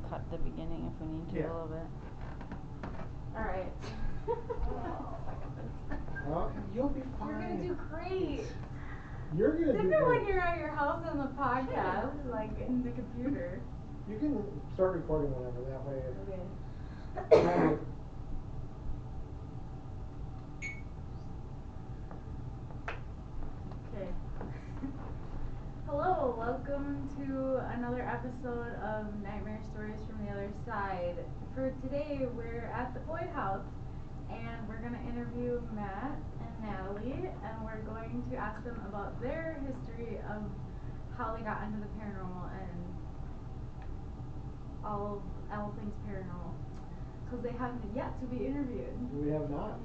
cut the beginning if we need to a little bit. Alright. Well, you'll be fine. You're gonna do great. You're gonna do great. Different when you're at your house on the podcast, like in the computer. You can start recording whenever, that way. Okay. Okay. Hello, welcome to another episode of Nightmare Stories from the Other Side. For today, we're at the Boyd House, and we're going to interview Matt and Natalee, and we're going to ask them about their history of how they got into the paranormal and all things paranormal, because they haven't yet to be interviewed. We have not.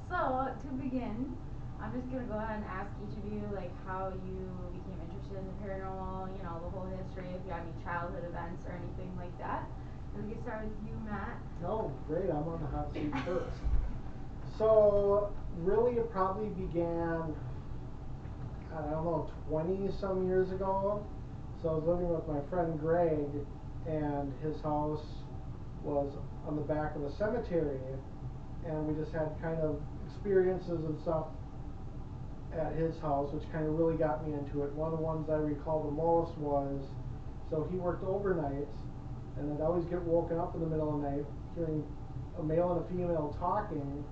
So, to begin, I'm just going to go ahead and ask each of you, like, how you became interested in the paranormal, you know, the whole history, if you had any childhood events or anything like that. And we can start with you, Matt. Oh, great, I'm on the hot seat first. So, really it probably began, I don't know, 20-some years ago. So I was living with my friend Greg, and his house was on the back of a cemetery, and we just had kind of experiences and stuff at his house, which kind of really got me into it. One of the ones I recall the most was, so he worked overnights, and I'd always get woken up in the middle of the night hearing a male and a female talking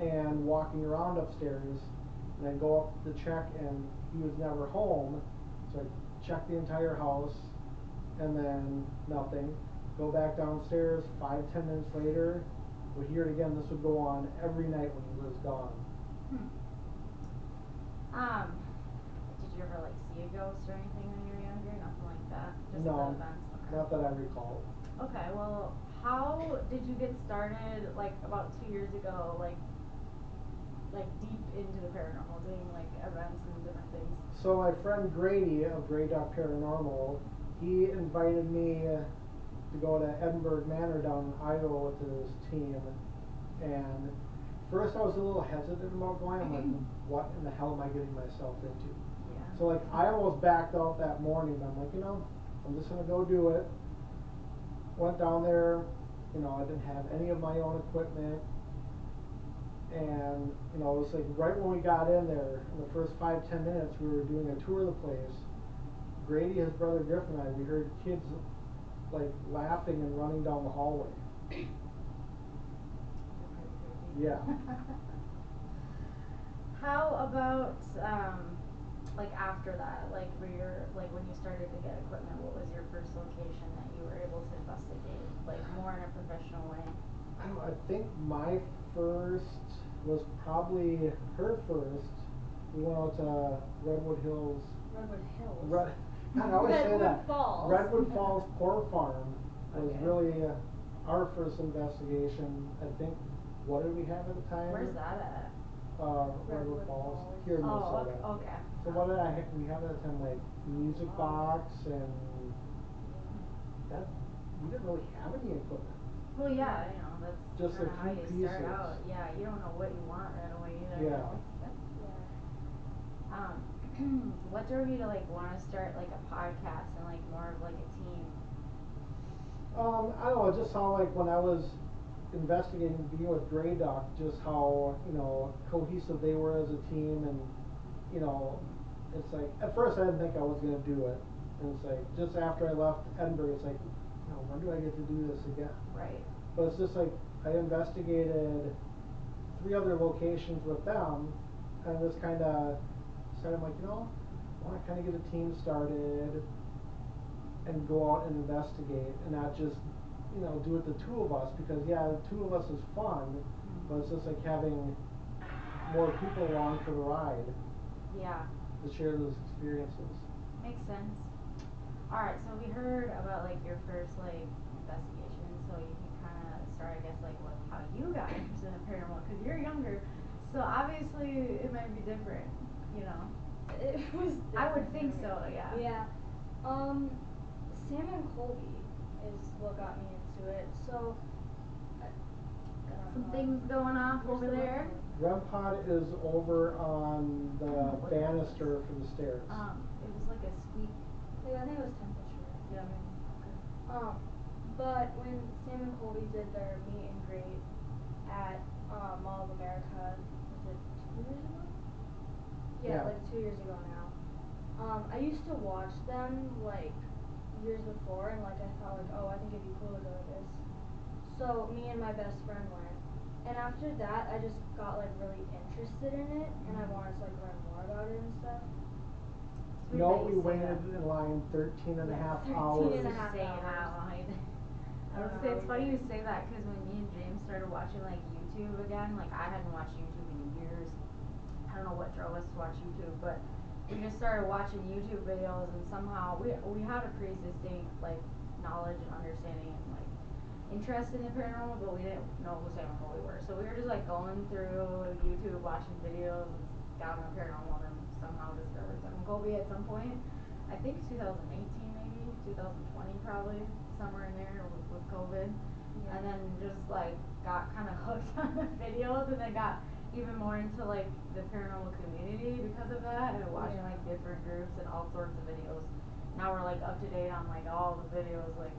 and walking around upstairs, and I'd go up to check, and he was never home, so I'd check the entire house, and then nothing. Go back downstairs, 5-10 minutes later, would hear it again. This would go on every night when he was gone. Did you ever, like, see a ghost or anything when you were younger? Nothing like that? Just No, the events? Okay. not that I recall. Okay, well, how did you get started, like, about 2 years ago, like deep into the paranormal, doing, like, events and different things? So my friend Grady of Grey Duck Paranormal, he invited me to go to Edinburgh Manor down in Iowa with his team, and first I was a little hesitant about going. I'm like, what in the hell am I getting myself into? Yeah. So, like, I almost backed out that morning, but I'm like, you know, I'm just gonna go do it. Went down there, you know, I didn't have any of my own equipment, and, you know, it was like right when we got in there, in the first 5-10 minutes, we were doing a tour of the place. Grady, his brother Griffin, and I, we heard kids, like, laughing and running down the hallway. Yeah. How about, like, after that, like, when you started to get equipment, what was your first location that you were able to investigate, like, more in a professional way? I don't know, I think my first was probably her first. We went out to Redwood Hills. Redwood Hills? God, I always say that. Falls. Redwood Falls Poor Farm was Okay. really our first investigation. I think, what did we have at the time? Where's that at? Redwood Falls, here in Minnesota. Oh, okay. So what did we have at the time, like, music box, and that, we didn't really have any equipment. Well, yeah, you know, that's Just a how few you start pieces. out. Yeah, you don't know what you want right away either. Yeah. What drove you to, like, want to start, like, a podcast and, like, more of, like, a team? I don't know, just how, like, when I was investigating, being with Grey Duck, just how, you know, cohesive they were as a team, and, you know, it's like, at first I didn't think I was going to do it, and it's like, just after I left Edinburgh, it's like, you know, when do I get to do this again? Right. But it's just like, I investigated 3 other locations with them, and just kind of decided, I'm like, you know, I want to kind of get a team started and go out and investigate, and not just, you know, do it the 2 of us, because yeah, the 2 of us is fun, but it's just like having more people along for the ride. Yeah. To share those experiences. Makes sense. Alright, so we heard about, like, your first, like, investigation, so you can kind of start, I guess, like, with how you got interested in the paranormal, because you're younger, so obviously it might be different, you know? It was different. I would think so, yeah. Yeah. Sam and Colby is what got me into it. So, some things going off over there. REM pod is over on the banister for the stairs. It was like a squeak. Yeah, I think it was temperature. Yeah. Okay. But when Sam and Colby did their meet and greet at Mall of America, was it 2 years ago? Yeah, Yeah. like 2 years ago now. I used to watch them like years before, and like I thought like, oh, I think it'd be cool to go to this. So me and my best friend went, and after that, I just got like really interested in it, and I wanted to like learn more about it and stuff. You know, we waited in line 13 and a half 13 hours. and a half Saying hours. that line. I don't know It's how funny we you did it. say that because when me and James started watching like YouTube again, like I hadn't watched YouTube in years. I don't know what drove us to watch YouTube, but we just started watching YouTube videos, and somehow we had a pre-existing like knowledge and understanding and like interest in the paranormal, but we didn't know who Sam and Colby were. So we were just like going through YouTube, watching videos, and got on paranormal, and then somehow discovered Sam and Colby at some point. I think 2018 maybe, 2020 probably, somewhere in there with COVID. Yeah. And then just like got kind of hooked on the videos, and then got even more into like the paranormal community because of that, and watching like different groups and all sorts of videos. Now we're like up to date on like all the videos, like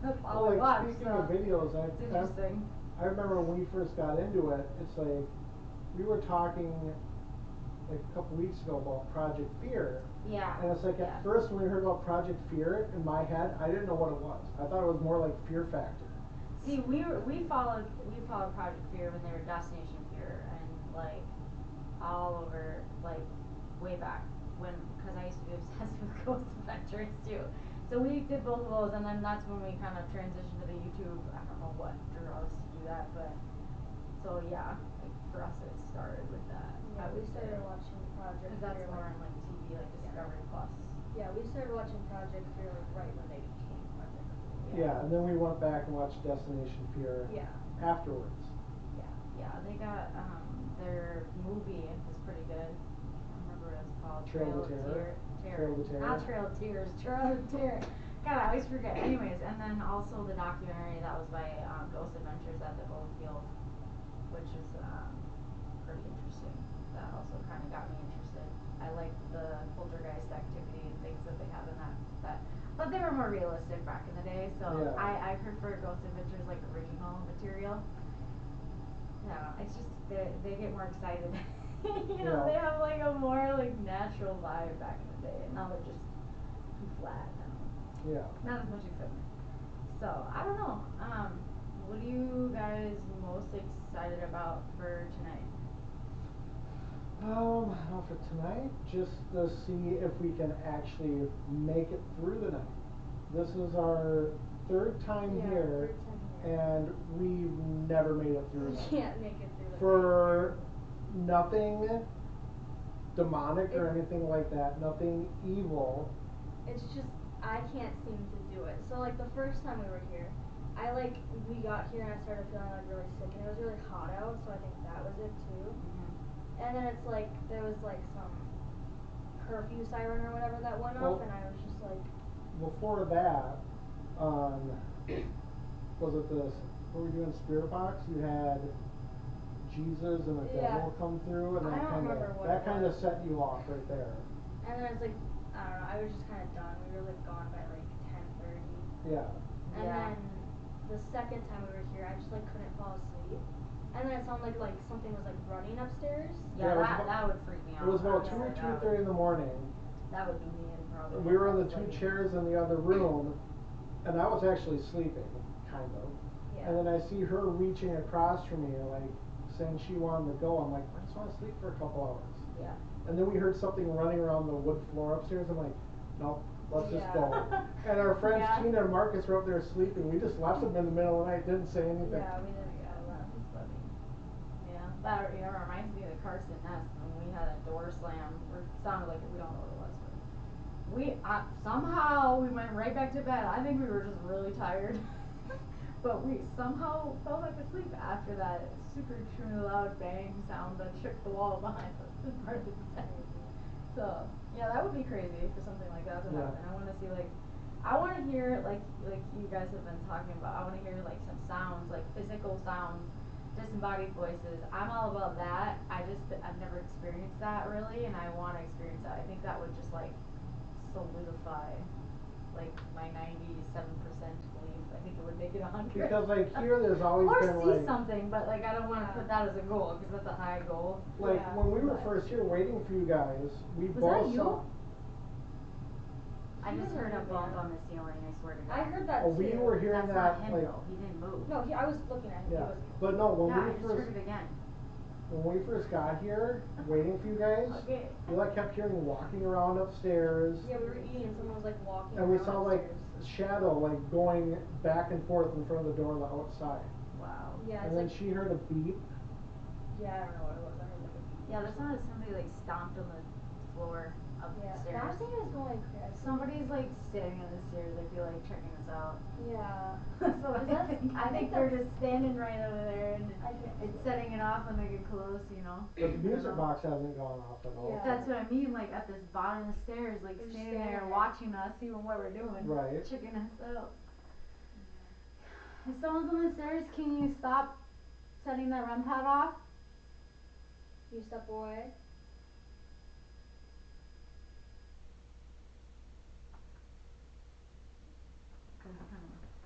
that's all we watch. Speaking So of videos, it's interesting. I remember when we first got into it, it's like we were talking like a couple weeks ago about Project Fear. Yeah. And it's like yeah. at first when we heard about Project Fear, in my head, I didn't know what it was. I thought it was more like Fear Factor. See, we followed Project Fear when they were Destination Fear, and like all over like way back when, because I used to be obsessed with Ghost Adventures too. So we did both of those, and then that's when we kind of transitioned to the YouTube. I don't know what drew us to do that, but so yeah, like for us it started with that. Yeah, we started watching Project Because that's Fear more like, on like TV, like Discovery Plus. yeah, we started watching Project Fear like right when they became Project Fear. Yeah, and then we went back and watched Destination Fear Yeah. afterwards. Yeah, they got their movie is pretty good. I don't remember what it's called. Trail of Terror. Trail of Terror. Not Trail of Tears, Trail of Terror. God, I always forget. Anyways, and then also the documentary that was by Ghost Adventures at the Goldfield, which is pretty interesting. That also kind of got me interested. I like the poltergeist activity and things that they have in that. But they were more realistic back in the day, so Yeah. I prefer Ghost Adventures like original material. Yeah, it's just they get more excited. You know, Yeah. they have like a more like natural vibe back in the day, and now they're just too flat now. Yeah. Not as much excitement. So I don't know. What are you guys most excited about for tonight? Well, for tonight, just to see if we can actually make it through the night. This is our third time Yeah, here, third time here. and we've never made it through We the night. can't make it through the For nothing demonic or It- anything like that, nothing evil. It's just I can't seem to do it. So like the first time we were here, we got here and I started feeling like really sick, and it was really hot out, so I think that was it too. And then it's like there was like some curfew siren or whatever that went off, and I was just like, Before that, was it this? What were we doing? Spirit box. You had Jesus and a Yeah. devil come through, and I don't remember what that it kind of was. set you off right there. and then it's like I don't know, I was just kind of done. We were like gone by like 10:30. Yeah. And Yeah. then the second time we were here, I just like couldn't fall asleep. And then it sounded like something was like running upstairs. Yeah, Yeah, it was that would freak me out. It was about honestly. 2:30 in the morning. That would do me in probably. We were in the two chairs in the other room, and I was actually sleeping, kind of. Yeah. And then I see her reaching across from me, like saying she wanted to go. I'm like, I just want to sleep for a couple hours. Yeah. And then we heard something running around the wood floor upstairs. I'm like, nope, let's just go. And our friends Yeah. Tina and Marcus were up there sleeping. We just left them in the middle of the night, didn't say anything. Yeah, we didn't Yeah, know that that. was funny. Yeah, that reminds me of the Carson Nest when we had a door slam, or sounded like it, we don't know what it was, but somehow we went right back to bed. I think we were just really tired. But we somehow fell back asleep after that super extremely loud bang sound that shook the wall behind us in part of the tent. So yeah, that would be crazy for something like that to Yeah. happen. I wanna hear like you guys have been talking about, I wanna hear like some sounds, like physical sounds, disembodied voices. I'm all about that. I've never experienced that really, and I wanna experience that. I think that would just like solidify like my 97% belief. I think it would make it 100. Because like here, there's always or been see like, something, but like I don't want to Yeah. put that as a goal because that's a high goal. like Yeah. when we were But- first here waiting for you guys, we Was both that you? saw. I He just was heard a over bump there. on the ceiling. I swear to God. I heard that Oh, too. we were hearing That's that not him like, though. He didn't move. No, I was looking at him. He yeah. wasn't. But no, Yeah, I just heard it again. when we first got here, waiting for you guys, Okay. we like kept hearing walking around upstairs, Yeah, we were eating and someone was like walking and we around saw like upstairs. shadow like going back and forth in front of the door on the outside. Wow. Yeah, And it's then like, she heard a beep. yeah, I don't know what it was. I heard like a beep. Yeah, or that something. sounded somebody like stomped on the floor Yeah, upstairs. that thing is going crazy. Somebody's like standing on the stairs. I feel like checking us out. Yeah. That's what I That's- think. I I think think they're that's- just standing right over there and I can't it's see it. setting it off when they get close, you know. But the I don't music know. box hasn't gone off at all. Yeah. That's what I mean, like at this bottom of the stairs, like They're standing standing there there. watching us, seeing what we're doing. Right. Checking us out. If someone's on the stairs, can you stop setting that REM pad off? You step away.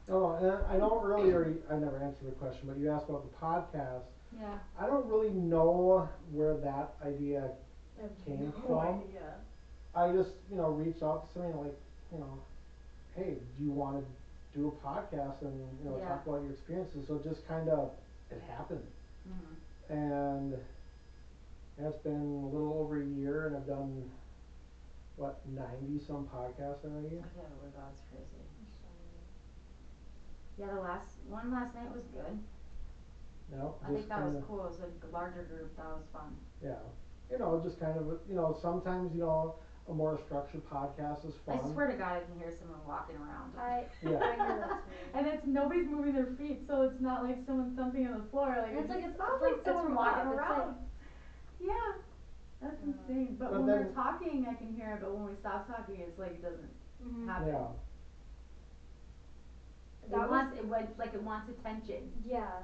Oh, and I know earlier I never answered the question, but you asked about the podcast. Yeah. I don't really know where that idea came from. I just, reached out to somebody like, hey, do you want to do a podcast and, Yeah. talk about your experiences? So it just kind of, it happened. Mhm. And yeah, it's been a little over a year and I've done, 90 some podcasts already? I can't believe that's crazy. Yeah, the last one last night was good. I think that was cool. It was a larger group. That was fun. Yeah, just kind of, sometimes, a more structured podcast is fun. I swear to God, I can hear someone walking around. Yeah. I hear that too. And it's nobody's moving their feet, so it's not like someone thumping on the floor. Like And it's like- it it's sounds like- like someone it's walking rough. It's around. Yeah, that's insane. But But when then- we're talking, I can hear it. But when we stop talking, it's like it doesn't Mhm. happen. Yeah. That It wants attention. Yeah.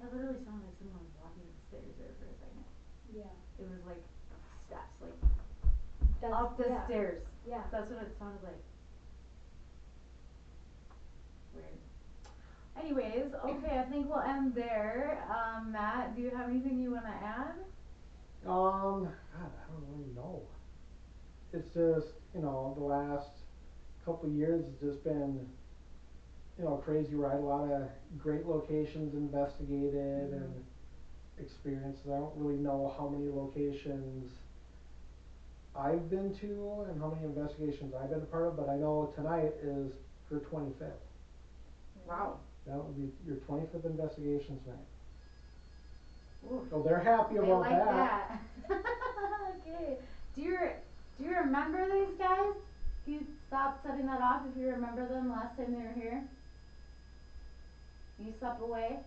That literally sounded like someone was walking up the stairs there for a second. Yeah. It was like steps, like That's, up the yeah. stairs. Yeah. That's what it sounded like. Weird. Anyways, okay, I think we'll end there. Matt, do you have anything you wanna add? God, I don't really know. It's just, the last couple of years has just been, crazy ride, a lot of great locations investigated and experiences. I don't really know how many locations I've been to and how many investigations I've been a part of, but I know tonight is her 25th. Wow. That would be your 25th investigations night. Ooh. So they're happy They about like that. Okay. Do you remember these guys? Can you stop setting that off if you remember them last time they were here? You slept away?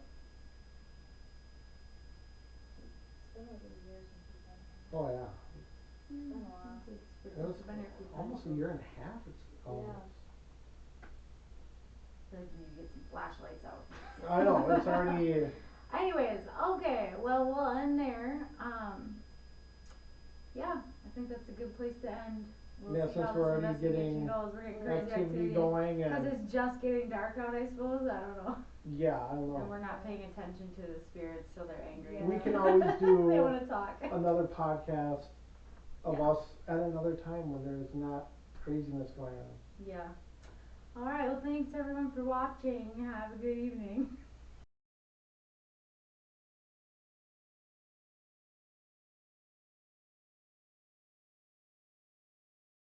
It's been like a year since we've been here. Oh yeah. It's been a while. It was Been here a few times. almost a year and a half, it's almost. I feel like you need to get some flashlights out. I know, it's already. Anyways, okay, well we'll end there. Yeah, I think that's a good place to end. We'll Yeah, see since how we're this already investigation getting goes. We're getting crazy activity activity. going Cause and, it's just getting dark out, I suppose. I don't know. yeah, I don't And know. we're not paying attention to the spirits, so they're angry. We can always do They wanna talk. another podcast of Yeah. us at another time when there's not craziness going on. Yeah. Alright, well thanks everyone for watching. Have a good evening.